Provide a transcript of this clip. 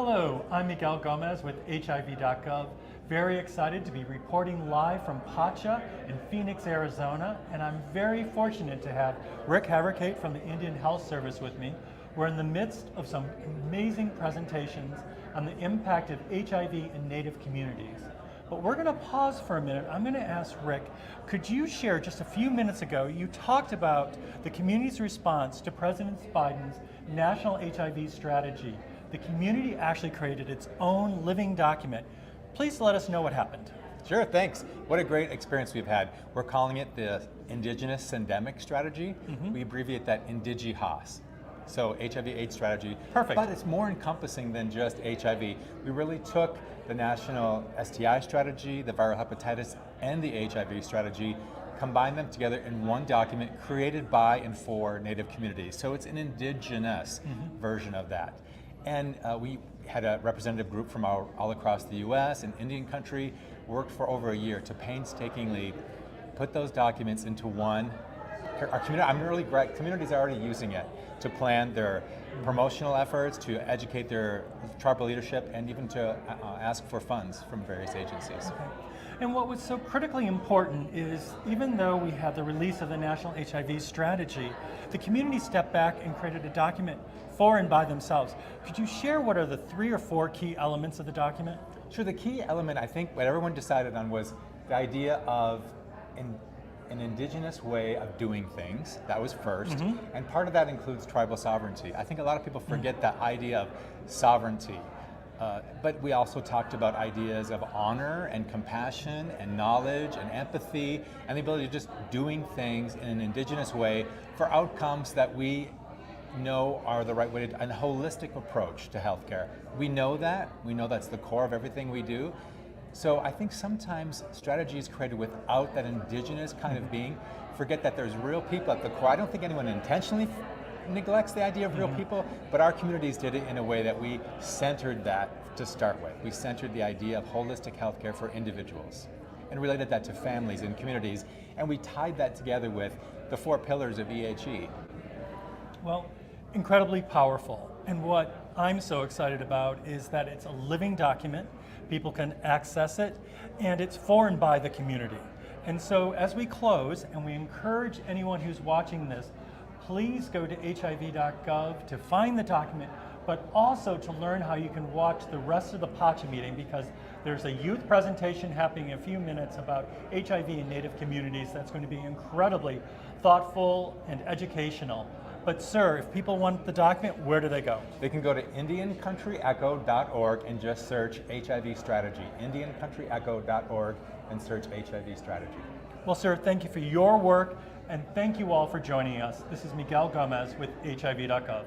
Hello, I'm Miguel Gomez with HIV.gov. Very excited to be reporting live from PACHA in Phoenix, Arizona, and I'm very fortunate to have Rick Haverkate from the Indian Health Service with me. We're in the midst of some amazing presentations on the impact of HIV in Native communities. But we're going to pause for a minute. I'm going to ask Rick, could you share, just a few minutes ago, you talked about the community's response to President Biden's national HIV strategy. The community actually created its own living document. Please let us know what happened. Sure, thanks. What a great experience we've had. We're calling it the Indigenous Endemic Strategy. We abbreviate that Indigi-HAS. So HIV/AIDS strategy. Perfect. But it's more encompassing than just HIV. We really took the national STI strategy, the viral hepatitis, and the HIV strategy, combined them together in one document created by and for Native communities. So it's an indigenous version of that. And we had a representative group from all across the US and Indian country, worked for over a year to painstakingly put those documents into one. Our community, I'm really glad communities are already using it to plan their promotional efforts, to educate their tribal leadership, and even to ask for funds from various agencies. Okay. And what was so critically important is, even though we had the release of the National HIV Strategy, the community stepped back and created a document for and by themselves. Could you share what are the 3 or 4 key elements of the document? Sure, the key element, I think, what everyone decided on was the idea of an indigenous way of doing things. That was first, and part of that includes tribal sovereignty. I think a lot of people forget that idea of sovereignty, but we also talked about ideas of honor and compassion and knowledge and empathy and the ability of just doing things in an indigenous way for outcomes that we know are the right way to, a holistic approach to healthcare. We know that's the core of everything we do. So I think sometimes strategies created without that indigenous kind of being forget that there's real people at the core. I don't think anyone intentionally neglects the idea of real people, but our communities did it in a way that we centered that to start with. We centered the idea of holistic healthcare for individuals and related that to families and communities, and we tied that together with the 4 pillars of EHE. Well, incredibly powerful. And what I'm so excited about is that it's a living document. People can access it, and it's for and by the community. And so as we close, and we encourage anyone who's watching this, please go to HIV.gov to find the document, but also to learn how you can watch the rest of the PACHA meeting, because there's a youth presentation happening in a few minutes about HIV in Native communities that's going to be incredibly thoughtful and educational. But sir, if people want the document, where do they go? They can go to IndianCountryEcho.org and just search HIV strategy. IndianCountryEcho.org and search HIV strategy. Well, sir, thank you for your work, and thank you all for joining us. This is Miguel Gomez with HIV.gov.